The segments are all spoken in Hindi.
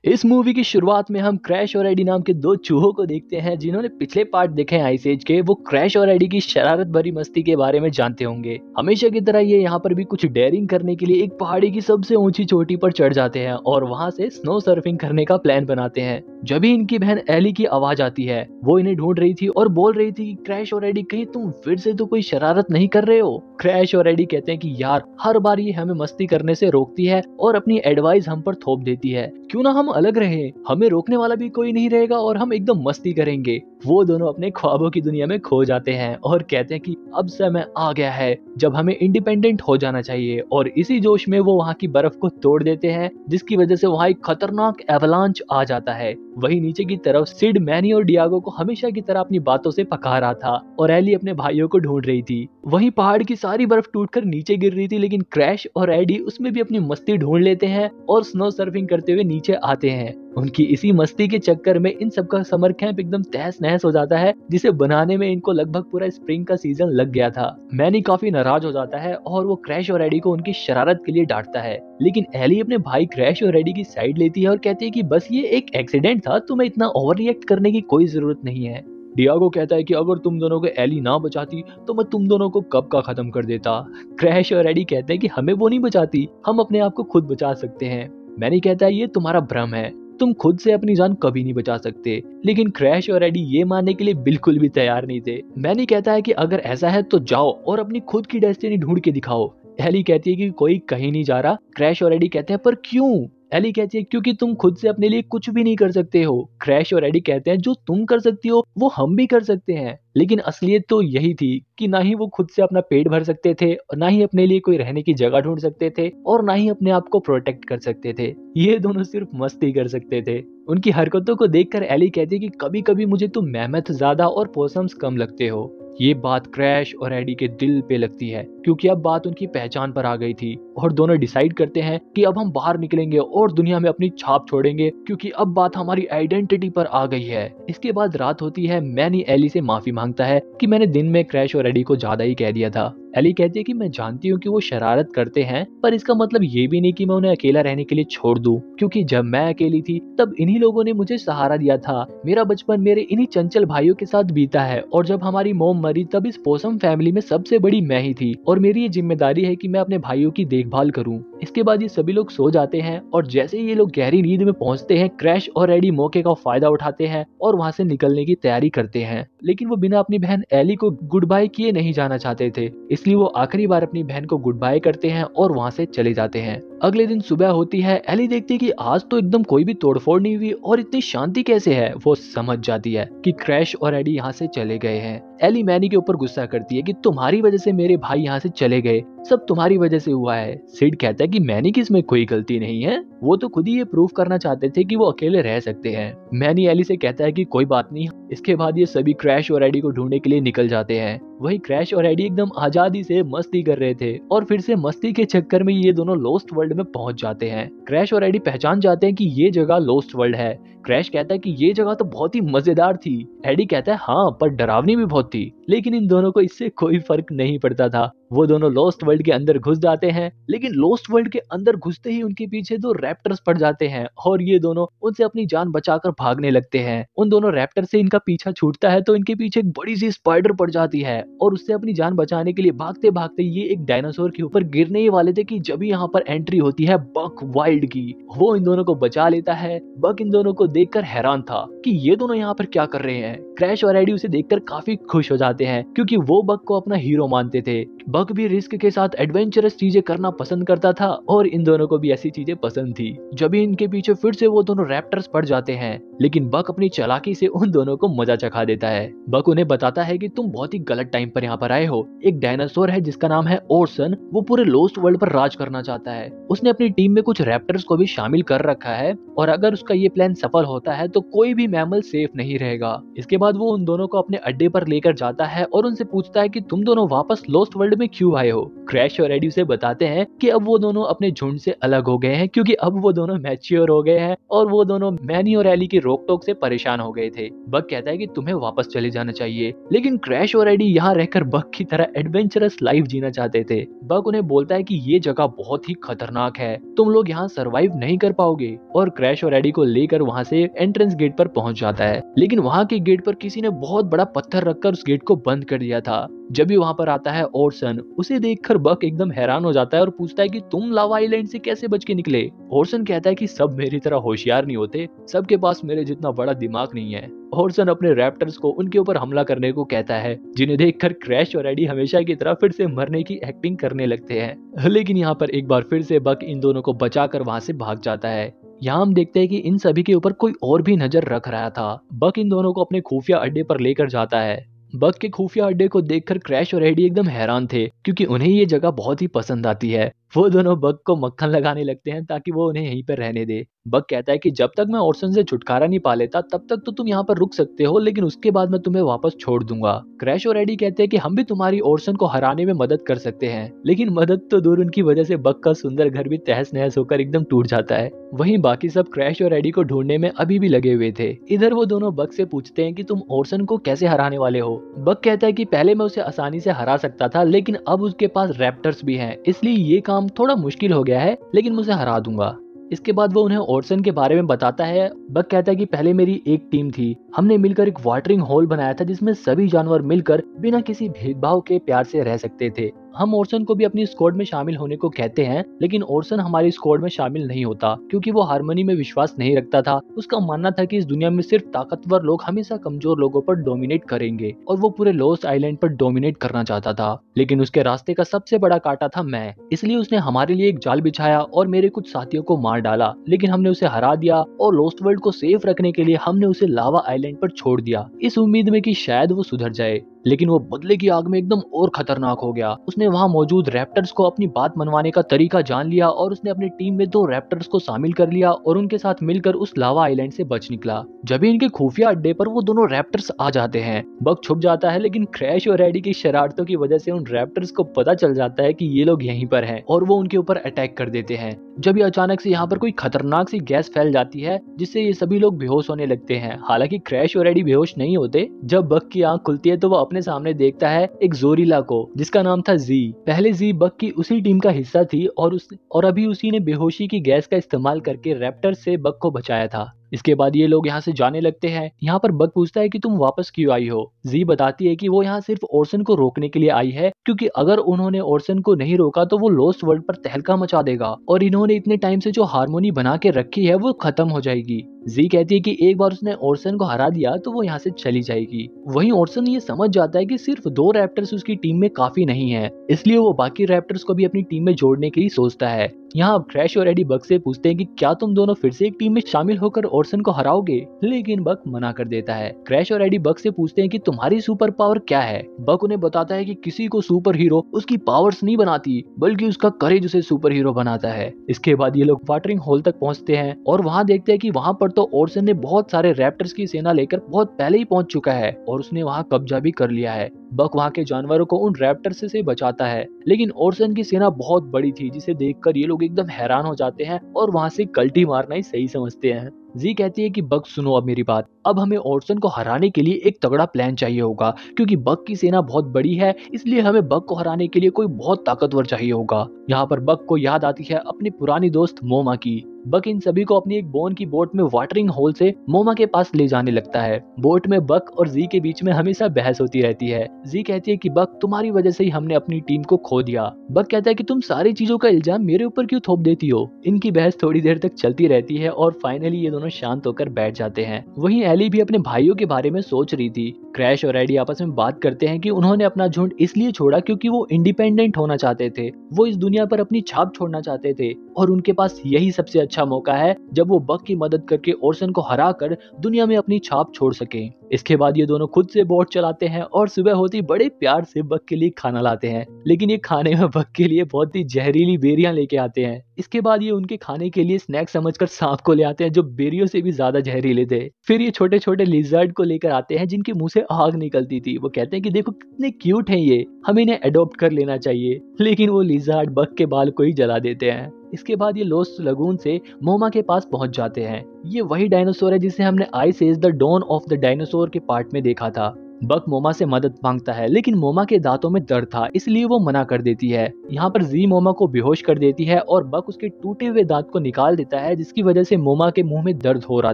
इस मूवी की शुरुआत में हम क्रैश और एडी नाम के दो चूहों को देखते हैं जिन्होंने पिछले पार्ट देखे हैं आइस एज के। वो क्रैश और एडी की शरारत भरी मस्ती के बारे में जानते होंगे। हमेशा की तरह ये यहाँ पर भी कुछ डेयरिंग करने के लिए एक पहाड़ी की सबसे ऊंची चोटी पर चढ़ जाते हैं और वहाँ से स्नो सर्फिंग करने का प्लान बनाते हैं। जब भी इनकी बहन एली की आवाज आती है, वो इन्हें ढूंढ रही थी और बोल रही थी कि क्रैश और एडी कहीं तुम फिर से तो कोई शरारत नहीं कर रहे हो। क्रैश और एडी कहते हैं कि यार हर बार ये हमें मस्ती करने से रोकती है और अपनी एडवाइस हम पर थोप देती है, क्यों ना हम अलग रहे, हमें रोकने वाला भी कोई नहीं रहेगा और हम एकदम मस्ती करेंगे। वो दोनों अपने ख्वाबों की दुनिया में खो जाते हैं और कहते हैं कि अब समय आ गया है जब हमें इंडिपेंडेंट हो जाना चाहिए, और इसी जोश में वो वहाँ की बर्फ को तोड़ देते हैं जिसकी वजह से वहाँ एक खतरनाक एवलांच आ जाता है। वही नीचे की तरफ सिड मैनी और डियागो को हमेशा की तरह अपनी बातों से पका रहा था और एली अपने भाइयों को ढूंढ रही थी। वहीं पहाड़ की सारी बर्फ टूटकर नीचे गिर रही थी, लेकिन क्रैश और एडी उसमें भी अपनी मस्ती ढूंढ लेते हैं और स्नो सर्फिंग करते हुए नीचे आते हैं। उनकी इसी मस्ती के चक्कर में इन सबका समर कैंप एकदम तहस नहस हो जाता है, जिसे बनाने में इनको लगभग पूरा स्प्रिंग का सीजन लग गया था। मैनी काफी नाराज हो जाता है और वो क्रैश और एडी को उनकी शरारत के लिए डांटता है, लेकिन एली अपने भाई क्रैश और एडी की साइड लेती है और कहती है कि बस ये एक एक्सीडेंट था, तुम्हें इतना ओवर रिएक्ट करने की कोई जरूरत नहीं है। डियागो कहता है कि अगर तुम दोनों को एली ना बचाती तो मैं तुम दोनों को कब का खत्म कर देता। क्रैश और एडी कहते हैं कि हमें वो नहीं बचाती, हम अपने आप को खुद बचा सकते हैं। मैनी कहता है ये तुम्हारा भ्रम है, तुम खुद से अपनी जान कभी नहीं बचा सकते। लेकिन क्रैश और एडी ये मानने के लिए बिल्कुल भी तैयार नहीं थे। मैनी कहता है कि अगर ऐसा है तो जाओ और अपनी खुद की डेस्टिनी ढूंढ के दिखाओ। एली कहती है कि कोई कहीं नहीं जा रहा। क्रैश और एडी कहते हैं पर क्यों? एली कहती है क्योंकि तुम खुद से अपने लिए कुछ भी नहीं कर सकते हो। क्रैश और एडी कहते हैं जो तुम कर सकती हो वो हम भी कर सकते हैं। लेकिन असलियत तो यही थी कि ना ही वो खुद से अपना पेट भर सकते थे, और ना ही अपने लिए कोई रहने की जगह ढूंढ सकते थे, और ना ही अपने आप को प्रोटेक्ट कर सकते थे। ये दोनों सिर्फ मस्ती कर सकते थे। उनकी हरकतों को देखकर एली कहती है कि कभी कभी मुझे तुम मेहमत ज्यादा और पोसम्स कम लगते हो। ये बात क्रैश और एडी के दिल पे लगती है, क्योंकि अब बात उनकी पहचान पर आ गई थी और दोनों डिसाइड करते हैं कि अब हम बाहर निकलेंगे और दुनिया में अपनी छाप छोड़ेंगे, क्योंकि अब बात हमारी आइडेंटिटी पर आ गई है। इसके बाद रात होती है। मैनी एली से माफी मांगता है कि मैंने दिन में क्रैश और एडी को ज्यादा ही कह दिया था। एली कहती है कि मैं जानती हूँ कि वो शरारत करते हैं, पर इसका मतलब ये भी नहीं कि मैं उन्हें अकेला रहने के लिए छोड़ दूं, क्योंकि जब मैं अकेली थी तब इन्हीं लोगों ने मुझे सहारा दिया था। मेरा बचपन मेरे इन्हीं चंचल भाइयों के साथ बीता है, और जब हमारी मॉम मरी तब इस पोसम फैमिली में सबसे बड़ी मैं ही थी, और मेरी ये जिम्मेदारी है कि मैं अपने भाइयों की देखभाल करूं। इसके बाद ये सभी लोग सो जाते हैं, और जैसे ही ये लोग गहरी नींद में पहुंचते हैं, क्रैश और एडी मौके का फायदा उठाते हैं और वहां से निकलने की तैयारी करते हैं। लेकिन वो बिना अपनी बहन एली को गुड बाय किए नहीं जाना चाहते थे, इसलिए वो आखिरी बार अपनी बहन को गुड बाय करते हैं और वहां से चले जाते हैं। अगले दिन सुबह होती है। एली देखती है कि आज तो एकदम कोई भी तोड़फोड़ नहीं हुई और इतनी शांति कैसे है। वो समझ जाती है कि क्रैश और एडी यहाँ से चले गए हैं। एली मैनी के ऊपर गुस्सा करती है कि तुम्हारी वजह से मेरे भाई यहाँ से चले गए, सब तुम्हारी वजह से हुआ है। सिड कहता है कि मैनी की इसमें कोई गलती नहीं है, वो तो खुद ही ये प्रूव करना चाहते थे कि वो अकेले रह सकते हैं। मैनी एली से कहता है कि कोई बात नहीं। इसके बाद ये सभी क्रैश और एडी को ढूंढने के लिए निकल जाते हैं। वही क्रैश और एडी एकदम आजादी से मस्ती कर रहे थे, और फिर से मस्ती के चक्कर में ये दोनों लोस्ट वर्ल्ड में पहुंच जाते हैं। क्रैश और एडी पहचान जाते हैं कि ये जगह लोस्ट वर्ल्ड है। क्रैश कहता है कि ये जगह तो बहुत ही मजेदार थी। एडी कहता है हाँ, पर डरावनी भी बहुत थी। लेकिन इन दोनों को इससे कोई फर्क नहीं पड़ता था। वो दोनों लॉस्ट वर्ल्ड के अंदर घुस जाते हैं, लेकिन लॉस्ट वर्ल्ड के अंदर घुसते ही उनके पीछे दो रैप्टर्स पड़ जाते हैं और ये दोनों उनसे अपनी जान बचाकर भागने लगते हैं। उन दोनों रैप्टर से इनका पीछा छूटता है तो इनके पीछे एक बड़ी सी स्पाइडर पड़ जाती है, और उससे अपनी जान बचाने के लिए भागते भागते ये एक डायनासोर के ऊपर गिरने ही वाले थे कि जब यहाँ पर एंट्री होती है बक वाइल्ड की। वो इन दोनों को बचा लेता है। बक इन दोनों को देखकर हैरान था कि ये दोनों यहाँ पर क्या कर रहे हैं। क्रैश और एडी उसे देखकर काफी खुश हो जाते हैं, क्योंकि वो बक को अपना हीरो मानते थे। बक भी रिस्क के साथ एडवेंचरस चीजें करना पसंद करता था, और इन दोनों को भी ऐसी चीजें पसंद थी। जब इनके पीछे फिर से वो दोनों रैप्टर्स पड़ जाते हैं, लेकिन बक अपनी चालाकी से उन दोनों को मजा चखा देता है। बक उन्हें बताता है कि तुम बहुत ही गलत टाइम पर यहाँ पर आए हो। एक डायनासोर है जिसका नाम है ओरसन, वो पूरे लोस्ट वर्ल्ड पर राज करना चाहता है। उसने अपनी टीम में कुछ रैप्टर्स को भी शामिल कर रखा है, और अगर उसका ये प्लान सफल होता है तो कोई भी मैमल सेफ नहीं रहेगा। इसके बाद वो उन दोनों को अपने अड्डे पर लेकर जाता है और उनसे पूछता है कि तुम दोनों वापस लोस्ट वर्ल्ड में क्यों आए हो। क्रैश और एडी उसे बताते हैं कि अब वो दोनों अपने झुंड से अलग हो गए हैं, क्योंकि अब वो दोनों मैच्योर हो गए हैं और वो दोनों मैनी और एली की रोक टोक से परेशान हो गए थे। बक कहता है कि तुम्हें वापस चले जाना चाहिए, लेकिन क्रैश और एडी यहाँ रहकर बक की तरह एडवेंचरस लाइफ जीना चाहते थे। बक उन्हें बोलता है कि ये जगह बहुत ही खतरनाक है, तुम लोग यहाँ सरवाइव नहीं कर पाओगे, और क्रैश और एडी को लेकर वहाँ से एंट्रेंस गेट पर पहुंच जाता है। लेकिन वहाँ के गेट पर किसी ने बहुत बड़ा पत्थर रखकर उस गेट को बंद कर दिया था। जब भी वहाँ पर आता है ओरसन, उसे देखकर बक एकदम हैरान हो जाता है और पूछता है कि तुम लावा आइलैंड से कैसे बच के निकले। ओरसन कहता है कि सब मेरी तरह होशियार नहीं होते, सबके पास मेरे जितना बड़ा दिमाग नहीं है। ओरसन अपने रैप्टर्स को उनके ऊपर हमला करने को कहता है, जिन्हें देखकर क्रैश और एडी हमेशा की तरह फिर से मरने की एक्टिंग करने लगते हैं। लेकिन यहाँ पर एक बार फिर से बक इन दोनों को बचाकर वहाँ से भाग जाता है। यहाँ हम देखते हैं कि इन सभी के ऊपर कोई और भी नजर रख रहा था। बक इन दोनों को अपने खुफिया अड्डे पर लेकर जाता है। बक के खुफिया अड्डे को देखकर क्रैश और एडी एकदम हैरान थे, क्योंकि उन्हें ये जगह बहुत ही पसंद आती है। वो दोनों बक को मक्खन लगाने लगते हैं ताकि वो उन्हें यहीं पर रहने दे। बक कहता है कि जब तक मैं ओरसन से छुटकारा नहीं पा लेता तब तक तो तुम यहाँ पर रुक सकते हो, लेकिन उसके बाद मैं तुम्हें वापस छोड़ दूंगा। क्रैश और एडी कहते हैं कि हम भी तुम्हारी ओरसन को हराने में मदद कर सकते हैं, लेकिन मदद तो दूर, उनकी वजह से बक का सुंदर घर भी तहस नहस होकर एकदम टूट जाता है। वहीं बाकी सब क्रैश और एडी को ढूंढने में अभी भी लगे हुए थे। इधर वो दोनों बक से पूछते हैं कि तुम ओरसन को कैसे हराने वाले हो। बक कहता है कि पहले मैं उसे आसानी से हरा सकता था, लेकिन अब उसके पास रैप्टर्स भी हैं, इसलिए ये काम थोड़ा मुश्किल हो गया है, लेकिन मैं उसे हरा दूंगा। इसके बाद वो उन्हें ओरसन के बारे में बताता है। बक कहता है कि पहले मेरी एक टीम थी, हमने मिलकर एक वाटरिंग होल बनाया था जिसमें सभी जानवर मिलकर बिना किसी भेदभाव के प्यार से रह सकते थे। हम ओरसन को भी अपनी स्क्वाड में शामिल होने को कहते हैं, लेकिन ओरसन हमारी स्क्वाड में शामिल नहीं होता क्योंकि वो हार्मनी में विश्वास नहीं रखता था। उसका मानना था कि इस दुनिया में सिर्फ ताकतवर लोग हमेशा कमजोर लोगों पर डोमिनेट करेंगे, और वो पूरे लॉस्ट आइलैंड पर डोमिनेट करना चाहता था। लेकिन उसके रास्ते का सबसे बड़ा कांटा था मैं, इसलिए उसने हमारे लिए एक जाल बिछाया और मेरे कुछ साथियों को मार डाला, लेकिन हमने उसे हरा दिया और लॉस्ट वर्ल्ड को सेफ रखने के लिए हमने उसे लावा आइलैंड पर छोड़ दिया, इस उम्मीद में कि शायद वो सुधर जाए। लेकिन वो बदले की आग में एकदम और खतरनाक हो गया। उसने वहां मौजूद रैप्टर्स को अपनी बात मनवाने का तरीका जान लिया और उसने अपनी टीम में 2 रैप्टर्स को शामिल कर लिया और उनके साथ मिलकर उस लावा आइलैंड से बच निकला। जब भी इनके खुफिया अड्डे पर वो दोनों रैप्टर्स आ जाते हैं, बक छुप जाता है, लेकिन क्रैश और एडी की शरारतों की वजह से उन रैप्टर्स को पता चल जाता है कि ये लोग यहीं पर हैं और वो उनके ऊपर अटैक कर देते हैं। जब ये अचानक से यहाँ पर कोई खतरनाक सी गैस फैल जाती है जिससे ये सभी लोग बेहोश होने लगते हैं। हालांकि क्रैश और एडी बेहोश नहीं होते। जब बक की आंख खुलती है तो वो अपने सामने देखता है एक जोरिला को, जिसका नाम था जी। पहले जी बक की उसी टीम का हिस्सा थी और अभी उसी ने बेहोशी की गैस का इस्तेमाल करके रैप्टर से बक को बचाया था। इसके बाद ये लोग यहाँ से जाने लगते हैं। यहाँ पर बक पूछता है कि तुम वापस क्यों आई हो। जी बताती है कि वो यहाँ सिर्फ ओरसन को रोकने के लिए आई है, क्योंकि अगर उन्होंने ओरसन को नहीं रोका तो वो लॉस्ट वर्ल्ड पर तहलका मचा देगा और इन्होंने इतने टाइम से जो हार्मोनी बना के रखी है वो खत्म हो जाएगी। जी कहती है कि एक बार उसने ओरसन को हरा दिया तो वो यहाँ से चली जाएगी। वहीं ओरसन ये समझ जाता है कि सिर्फ 2 रैप्टर्स उसकी टीम में काफी नहीं है, इसलिए वो बाकी रैप्टर्स को भी अपनी टीम में जोड़ने के लिए सोचता है। यहाँ क्रैश और एडी बक से पूछते हैं कि क्या तुम दोनों फिर से एक टीम में शामिल होकर ओरसन को हराओगे, लेकिन बक मना कर देता है। क्रैश और एडी बक से पूछते हैं कि तुम्हारी सुपर पावर क्या है। बक उन्हें बताता है कि किसी को सुपर हीरो उसकी पावर्स नहीं बनाती, बल्कि उसका करेज उसे सुपर हीरो बनाता है। इसके बाद ये लोग वाटरिंग होल तक पहुंचते हैं और वहां देखते हैं कि वहां पर तो ओरसन ने बहुत सारे रैप्टर्स की सेना लेकर बहुत पहले ही पहुंच चुका है और उसने वहां कब्जा भी कर लिया है। बक वहां के जानवरों को उन रैप्टर्स से बचाता है, लेकिन ओरसन की सेना बहुत बड़ी थी जिसे देखकर ये लोग एकदम हैरान हो जाते हैं और वहां से कल्टी मारना ही सही समझते हैं। जी कहती है कि बक सुनो अब मेरी बात, अब हमें ओरसन को हराने के लिए एक तगड़ा प्लान चाहिए होगा, क्योंकि बक की सेना बहुत बड़ी है, इसलिए हमें बक को हराने के लिए कोई बहुत ताकतवर चाहिए होगा। यहाँ पर बक को याद आती है अपनी पुरानी दोस्त मोमा की। बक इन सभी को अपनी एक बोन की बोट में वाटरिंग होल से मोमा के पास ले जाने लगता है। बोट में बक और जी के बीच में हमेशा बहस होती रहती है। जी कहती है कि बक तुम्हारी वजह से ही हमने अपनी टीम को खो दिया। बक कहता है कि तुम सारी चीजों का इल्जाम मेरे ऊपर क्यों थोप देती हो। इनकी बहस थोड़ी देर तक चलती रहती है और फाइनली ये दोनों शांत होकर बैठ जाते हैं। वहीं एली भी अपने भाइयों के बारे में सोच रही थी। क्रैश और एडी आपस में बात करते हैं कि उन्होंने अपना झुंड इसलिए छोड़ा क्योंकि वो इंडिपेंडेंट होना चाहते थे, वो इस दुनिया पर अपनी छाप छोड़ना चाहते थे और उनके पास यही सबसे अच्छा मौका है जब वो बक की मदद करके ओरसन को हरा कर दुनिया में अपनी छाप छोड़ सके। इसके बाद ये दोनों खुद से बोट चलाते हैं और सुबह होती बड़े प्यार से बक के लिए खाना लाते हैं, लेकिन ये खाने में बक के लिए बहुत ही जहरीली बेरियां लेके आते हैं। इसके बाद ये उनके खाने के लिए स्नैक समझकर सांप को ले आते हैं जो बेरियों से भी ज्यादा जहरीले थे। फिर ये छोटे छोटे लिजर्ड को लेकर आते हैं जिनके मुंह से आग निकलती थी। वो कहते हैं कि देखो कितने क्यूट हैं ये, हमें इन्हें अडॉप्ट कर लेना चाहिए, लेकिन वो लिजर्ड बक के बाल को ही जला देते हैं। इसके बाद ये लॉस्ट लगून से मोमा के पास पहुंच जाते हैं। ये वही डायनासोर है जिसे हमने Ice Age the Dawn of the Dinosaur के पार्ट में देखा था। बक मोमा से मदद मांगता है, लेकिन मोमा के दांतों में दर्द था, इसलिए वो मना कर देती है। यहाँ पर जी मोमा को बेहोश कर देती है और बक उसके टूटे हुए दांत को निकाल देता है, जिसकी वजह से मोमा के मुंह में दर्द हो रहा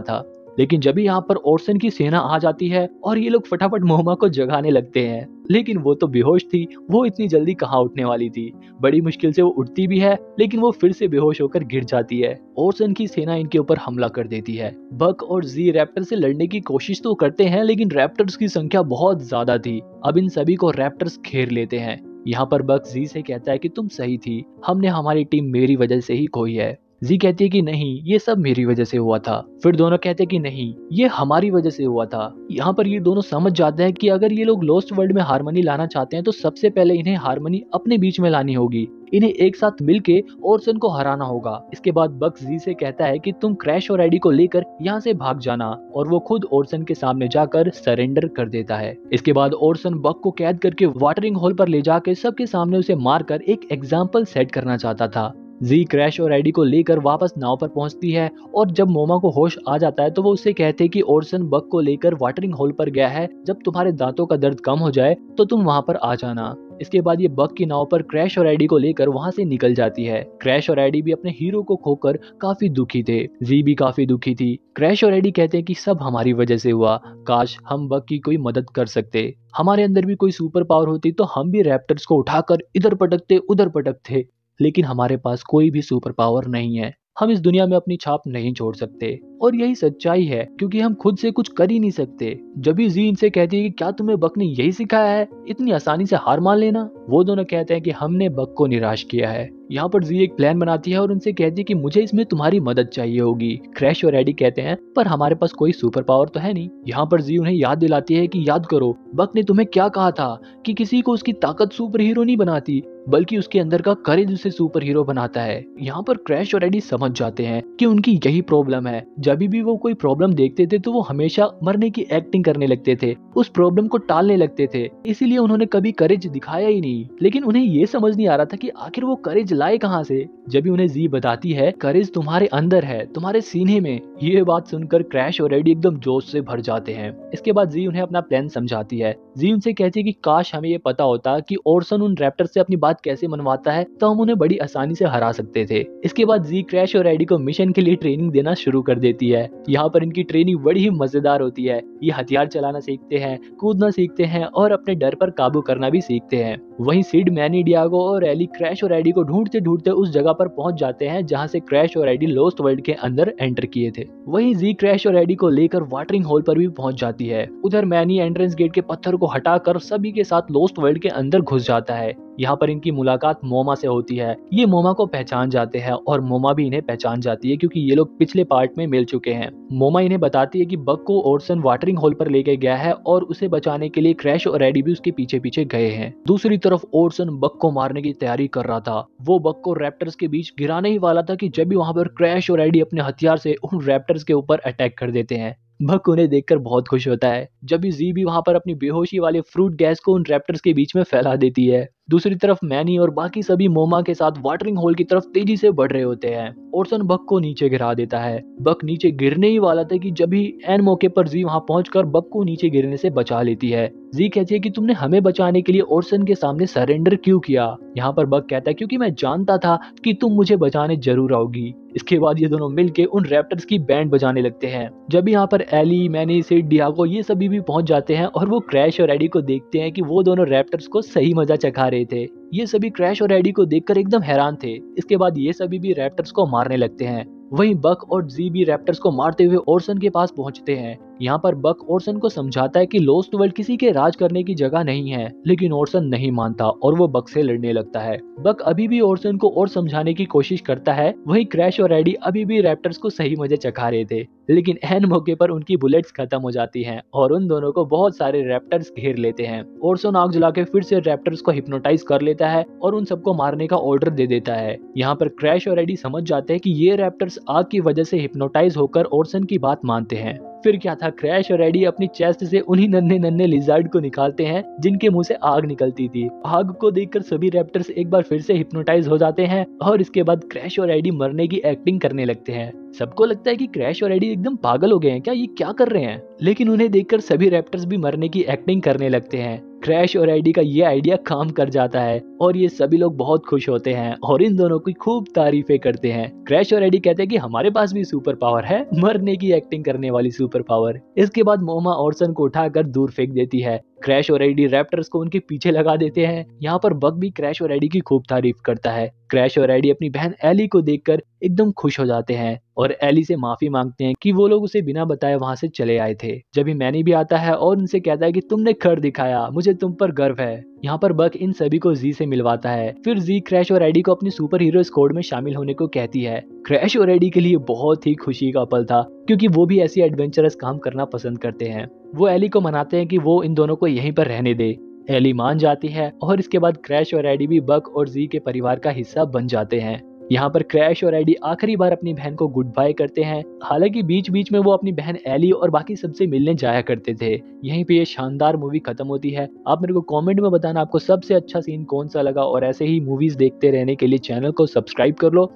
था। लेकिन जब भी यहाँ पर ओरसन की सेना आ जाती है और ये लोग फटाफट मोमा को जगाने लगते हैं, लेकिन वो तो बेहोश थी, वो इतनी जल्दी कहाँ उठने वाली थी। बड़ी मुश्किल से वो उठती भी है, लेकिन वो फिर से बेहोश होकर गिर जाती है। ओरसन की सेना इनके ऊपर हमला कर देती है। बक और जी रैप्टर से लड़ने की कोशिश तो करते हैं, लेकिन रैप्टर्स की संख्या बहुत ज्यादा थी। अब इन सभी को रैप्टर्स घेर लेते हैं। यहाँ पर बक जी से कहता है कि तुम सही थी, हमने हमारी टीम मेरी वजह से ही खोई है। जी कहती है कि नहीं, ये सब मेरी वजह से हुआ था। फिर दोनों कहते हैं कि नहीं, ये हमारी वजह से हुआ था। यहाँ पर ये दोनों समझ जाते हैं कि अगर ये लोग लॉस्ट वर्ल्ड में हारमनी लाना चाहते हैं तो सबसे पहले इन्हें हारमनी अपने बीच में लानी होगी। इन्हें एक साथ मिलके ओरसन को हराना होगा। इसके बाद बक जी से कहता है कि तुम क्रैश और एडी को लेकर यहाँ से भाग जाना, और वो खुद ओरसन के सामने जाकर सरेंडर कर देता है। इसके बाद ओरसन बक को कैद करके वाटरिंग होल पर ले जाकर सबके सामने उसे मारकर एक एग्जाम्पल सेट करना चाहता था। जी क्रैश और एडी को लेकर वापस नाव पर पहुंचती है, और जब मोमा को होश आ जाता है तो वो उससे कहते हैं कि ओरसन बक को लेकर वाटरिंग होल पर गया है, जब तुम्हारे दांतों का दर्द कम हो जाए तो तुम वहां पर आ जाना। इसके बाद ये बक की नाव पर क्रैश और एडी को लेकर वहां से निकल जाती है। क्रैश और एडी भी अपने हीरो को खोकर काफी दुखी थे। जी भी काफी दुखी थी। क्रैश और एडी कहते हैं कि सब हमारी वजह से हुआ, काश हम बक की कोई मदद कर सकते। हमारे अंदर भी कोई सुपर पावर होती तो हम भी रैप्टर्स को उठाकर इधर पटकते उधर पटकते, लेकिन हमारे पास कोई भी सुपर पावर नहीं है। हम इस दुनिया में अपनी छाप नहीं छोड़ सकते, और यही सच्चाई है, क्योंकि हम खुद से कुछ कर ही नहीं सकते। जब भी जी इनसे कहती है कि क्या तुम्हें बक ने यही सिखाया है, इतनी आसानी से हार मान लेना, वो दोनों कहते हैं कि हमने बक को निराश किया है। यहाँ पर जी एक प्लान बनाती है और उनसे कहती है कि मुझे इसमें तुम्हारी मदद चाहिए होगी। क्रैश और एडी कहते हैं पर हमारे पास कोई सुपर पावर तो है नहीं। यहाँ पर जी उन्हें याद दिलाती है कि याद करो, बक ने तुम्हें क्या कहा था कि किसी को उसकी ताकत सुपर हीरो नहीं बनाती, बल्कि उसके अंदर का करेज उसे सुपर हीरो बनाता है। यहाँ पर क्रैश और एडी समझ जाते हैं कि उनकी यही प्रॉब्लम है। जब भी वो कोई प्रॉब्लम देखते थे तो वो हमेशा मरने की एक्टिंग करने लगते थे, उस प्रॉब्लम को टालने लगते थे, इसीलिए उन्होंने कभी करेज दिखाया ही नहीं। लेकिन उन्हें ये समझ नहीं आ रहा था कि आखिर वो करेज लाए कहाँ से। जब भी उन्हें जी बताती है करेज तुम्हारे अंदर है, तुम्हारे सीने में, ये बात सुनकर क्रैश और एडी एकदम जोश से भर जाते हैं। इसके बाद जी उन्हें अपना प्लान समझाती है। जी उनसे कहती है कि काश हमें ये पता होता कि ओरसन उन रैप्टर से अपनी बात कैसे मनवाता है, तो हम उन्हें बड़ी आसानी से हरा सकते थे। इसके बाद जी क्रैश और एडी को मिशन के लिए ट्रेनिंग देना शुरू कर देती है। यहाँ पर इनकी ट्रेनिंग बड़ी ही मजेदार होती है। ये हथियार चलाना सीखते हैं, कूदना सीखते हैं और अपने डर पर काबू करना भी सीखते हैं। वहीं सिड, मैनी, डियागो और एली क्रैश और एडी को ढूंढते ढूंढते उस जगह पर पहुंच जाते हैं जहां से क्रैश और एडी लॉस्ट वर्ल्ड के अंदर एंटर किए थे। वहीं जी क्रैश और एडी को लेकर वाटरिंग होल पर भी पहुंच जाती है। उधर मैनी एंट्रेंस गेट के पत्थर को हटाकर सभी के साथ लॉस्ट वर्ल्ड के अंदर घुस जाता है। यहाँ पर इनकी मुलाकात मोमा से होती है। ये मोमा को पहचान जाते हैं और मोमा भी इन्हें पहचान जाती है, क्योंकि ये लोग पिछले पार्ट में मिल चुके हैं। मोमा इन्हें बताती है कि बक को ओरसन वाटरिंग होल पर लेके गया है और उसे बचाने के लिए क्रैश और एडी भी उसके पीछे पीछे गए हैं। दूसरी तरफ ओरसन बक को मारने की तैयारी कर रहा था। वो बक को रैप्टर्स के बीच गिराने ही वाला था कि जब भी वहां पर क्रैश और एडी अपने हथियार से उन रैप्टर्स के ऊपर अटैक कर देते हैं। बक उन्हें देखकर बहुत खुश होता है। जब भी जी भी वहां पर अपनी बेहोशी वाले फ्रूट गैस को उन रैप्टर्स के बीच में फैला देती है। दूसरी तरफ मैनी और बाकी सभी मोमा के साथ वाटरिंग होल की तरफ तेजी से बढ़ रहे होते हैं। ओरसन बक को नीचे गिरा देता है। बक नीचे गिरने ही वाला था कि जब भी एन मौके पर जी वहां पहुंचकर बक को नीचे गिरने से बचा लेती है। जी कहती है कि तुमने हमें बचाने के लिए ओरसन के सामने सरेंडर क्यों किया। यहाँ पर बक कहता है क्योंकि मैं जानता था कि तुम मुझे बचाने जरूर आओगी। इसके बाद ये दोनों मिलके उन रैप्टर्स की बैंड बजाने लगते हैं। जब यहाँ पर एली, मैनी, सिड, डियागो ये सभी भी पहुंच जाते हैं और वो क्रैश और एडी को देखते हैं कि वो दोनों रैप्टर्स को सही मजा चखा रहे थे। ये सभी क्रैश और एडी को देखकर एकदम हैरान थे। इसके बाद ये सभी भी रैप्टर्स को मारने लगते हैं। वहीं बक और जी भी रैप्टर्स को मारते हुए ओरसन के पास पहुंचते हैं। यहाँ पर बक ओरसन को समझाता है कि लॉस्ट वर्ल्ड किसी के राज करने की जगह नहीं है, लेकिन ओरसन नहीं मानता और वो बक से लड़ने लगता है। बक अभी भी ओरसन को और समझाने की कोशिश करता है। वहीं क्रैश और एडी अभी भी रैप्टर्स को सही मजे चखा रहे थे, लेकिन एन मौके पर उनकी बुलेट्स खत्म हो जाती हैं और उन दोनों को बहुत सारे रैप्टर्स घेर लेते हैं। ओरसन आग जला के फिर से रैप्टर्स को हिप्नोटाइज कर लेता है और उन सबको मारने का ऑर्डर दे देता है। यहाँ पर क्रैश और एडी समझ जाते हैं कि ये रैप्टर्स आग की वजह से हिप्नोटाइज होकर ओरसन की बात मानते हैं। फिर क्या था, क्रैश और एडी अपनी चेस्ट से उन्हीं नन्हे नन्हे लिजर्ड को निकालते हैं जिनके मुंह से आग निकलती थी। आग को देखकर सभी रैप्टर्स एक बार फिर से हिप्नोटाइज हो जाते हैं और इसके बाद क्रैश और एडी मरने की एक्टिंग करने लगते हैं। सबको लगता है कि क्रैश और एडी एकदम पागल हो गए हैं क्या, ये क्या कर रहे हैं। लेकिन उन्हें देखकर सभी रैप्टर्स भी मरने की एक्टिंग करने लगते हैं। क्रैश और एडी का ये आइडिया काम कर जाता है और ये सभी लोग बहुत खुश होते हैं और इन दोनों की खूब तारीफें करते हैं। क्रैश और एडी कहते हैं कि हमारे पास भी सुपर पावर है, मरने की एक्टिंग करने वाली सुपर पावर। इसके बाद मोमा ऑर्सन को उठाकर दूर फेंक देती है। क्रैश और एडी रैप्टर्स को उनके पीछे लगा देते हैं। यहाँ पर बग भी क्रैश और एडी की खूब तारीफ करता है। क्रैश और एडी अपनी बहन एली को देखकर एकदम खुश हो जाते हैं और एली से माफी मांगते हैं कि वो लोग उसे बिना बताए वहां से चले आए थे। जब भी मैनी भी आता है और उनसे कहता है कि तुमने कर दिखाया, मुझे तुम पर गर्व है। यहाँ पर बग इन सभी को जी से मिलवाता है। फिर जी क्रैश और एडी को अपनी सुपर हीरो स्क्वाड में शामिल होने को कहती है। क्रैश और एडी के लिए बहुत ही खुशी का पल था क्योंकि वो भी ऐसी एडवेंचरस काम करना पसंद करते हैं। वो एली को मनाते हैं कि वो इन दोनों को यहीं पर रहने दे। एली मान जाती है और इसके बाद क्रैश और एडी भी बग और जी के परिवार का हिस्सा बन जाते हैं। यहाँ पर क्रैश और एडी आखिरी बार अपनी बहन को गुड बाय करते हैं। हालांकि बीच बीच में वो अपनी बहन एली और बाकी सबसे मिलने जाया करते थे। यहीं पे ये शानदार मूवी खत्म होती है। आप मेरे को कमेंट में बताना आपको सबसे अच्छा सीन कौन सा लगा और ऐसे ही मूवीज देखते रहने के लिए चैनल को सब्सक्राइब कर लो।